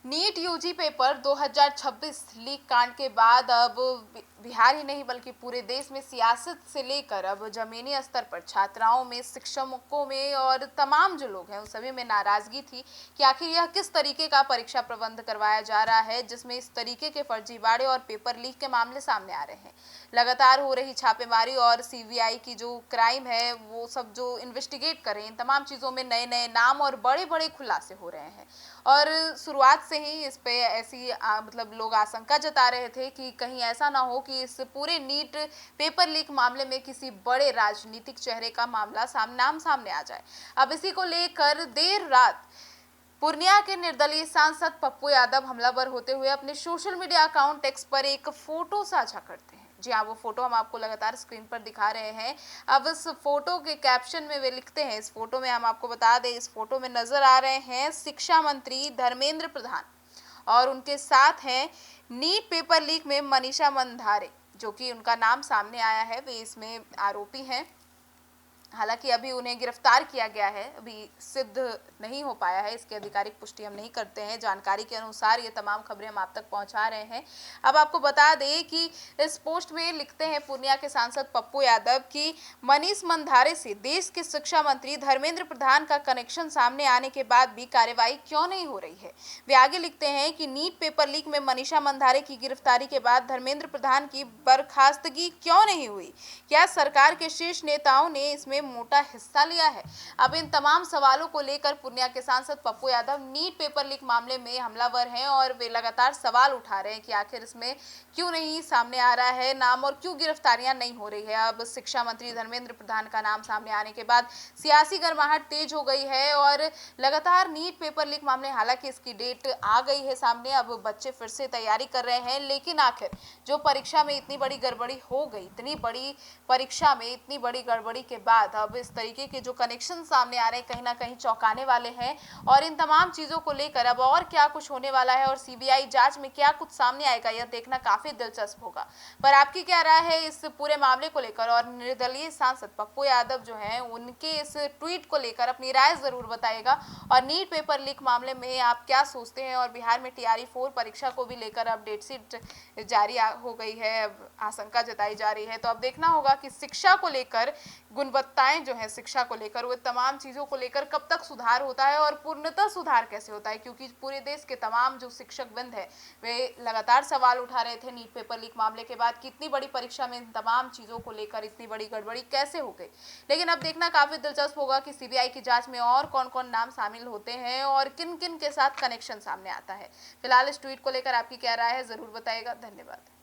NEET UG paper 2026 leak कांड के बाद अब बिहार ही नहीं बल्कि पूरे देश में सियासत से लेकर अब जमीनी स्तर पर छात्राओं में, शिक्षकों में और तमाम जो लोग हैं उन सभी में नाराजगी थी कि आखिर यह किस तरीके का परीक्षा प्रबंध करवाया जा रहा है जिसमें इस तरीके के फर्जीवाड़े और पेपर लीक के मामले सामने आ रहे हैं। लगातार हो रही छापेमारी और सीबीआई की जो क्राइम है वो सब जो इन्वेस्टिगेट कर रहे हैं, इन तमाम चीज़ों में नए नए नाम और बड़े बड़े खुलासे हो रहे हैं। और शुरुआत से ही इस पे ऐसी मतलब लोग आशंका जता रहे थे कि कहीं ऐसा ना हो कि इस पूरे नीट पेपर लीक मामले में किसी बड़े राजनीतिक चेहरे का मामला सामने आ जाए। अब इसी को लेकर देर रात पूर्णिया के निर्दलीय सांसद पप्पू यादव हमलावर होते हुए अपने सोशल मीडिया अकाउंट एक्स पर एक फोटो साझा करते हैं। जी हाँ, वो फोटो हम आपको लगातार स्क्रीन पर दिखा रहे हैं। अब इस फोटो के कैप्शन में वे लिखते हैं, इस फोटो में हम आपको बता दें, इस फोटो में नजर आ रहे हैं शिक्षा मंत्री धर्मेंद्र प्रधान और उनके साथ हैं नीट पेपर लीक में मनीषा मंधारे, जो कि उनका नाम सामने आया है, वे इसमें आरोपी हैं। हालांकि अभी उन्हें गिरफ्तार किया गया है, अभी सिद्ध नहीं हो पाया है, इसकी आधिकारिक पुष्टि हम नहीं करते हैं। जानकारी के अनुसार ये तमाम खबरें हम आप तक पहुंचा रहे हैं। अब आपको बता दें कि इस पोस्ट में लिखते हैं पूर्णिया के सांसद पप्पू यादव की मनीष मंधारे से देश के शिक्षा मंत्री धर्मेंद्र प्रधान का कनेक्शन सामने आने के बाद भी कार्यवाही क्यों नहीं हो रही है। वे आगे लिखते हैं कि नीट पेपर लीक में मनीषा मंधारे की गिरफ्तारी के बाद धर्मेंद्र प्रधान की बर्खास्तगी क्यों नहीं हुई। क्या सरकार के शीर्ष नेताओं ने इसमें मोटा हिस्सा लिया है। अब इन तमाम सवालों को लेकर पूर्णिया के सांसद Pappu Yadav NEET paper leak मामले में हमलावर हैं और वे लगातार सवाल उठा रहे हैं कि आखिर इसमें क्यों नहीं सामने आ रहा है नाम और क्यों गिरफ्तारियां नहीं हो रही है। अब शिक्षा मंत्री धर्मेंद्र प्रधान का नाम सामने आने के बाद सियासी गर्माहट तेज हो गई है और लगातार नीट पेपर लीक मामले, हालांकि इसकी डेट आ गई है सामने, अब बच्चे फिर से तैयारी कर रहे हैं, लेकिन आखिर जो परीक्षा में इतनी बड़ी गड़बड़ी हो गई, इतनी बड़ी परीक्षा में इतनी बड़ी गड़बड़ी के बाद अब इस तरीके के जो कनेक्शन सामने आ रहे हैं कहीं ना कहीं चौंकाने वाले हैं। और इन तमाम चीजों को लेकर अब और क्या कुछ होने वाला है और सीबीआई जांच में क्या कुछ सामने आएगा, यह देखना काफी दिलचस्प होगा। पर आपकी क्या राय है इस पूरे मामले को लेकर, और निर्दलीय सांसद पप्पू यादव जो हैं उनके इस ट्वीट को लेकर अपनी राय जरूर बताइएगा। और नीट पेपर लीक मामले में आप क्या सोचते हैं, और बिहार में TRE-4 परीक्षा को भी लेकर अब डेट शीट जारी हो गई है, अब आशंका जताई जा रही है। तो अब देखना होगा कि शिक्षा को लेकर गुणवत्ताएं जो है शिक्षा को लेकर, वो तमाम चीज़ों को लेकर कब तक सुधार होता है और पूर्णतः सुधार कैसे होता है, क्योंकि पूरे देश के तमाम जो शिक्षक वृंद है वे लगातार सवाल उठा रहे थे नीट पेपर लीक मामले के बाद कि इतनी बड़ी परीक्षा में इन तमाम चीज़ों को लेकर इतनी बड़ी गड़बड़ी कैसे हो गई। लेकिन अब देखना काफ़ी दिलचस्प होगा कि सीबीआई की जांच में और कौन कौन नाम शामिल होते हैं और किन किन के साथ कनेक्शन सामने आता है। फिलहाल इस ट्वीट को लेकर आपकी क्या राय है, ज़रूर बताइएगा। धन्यवाद।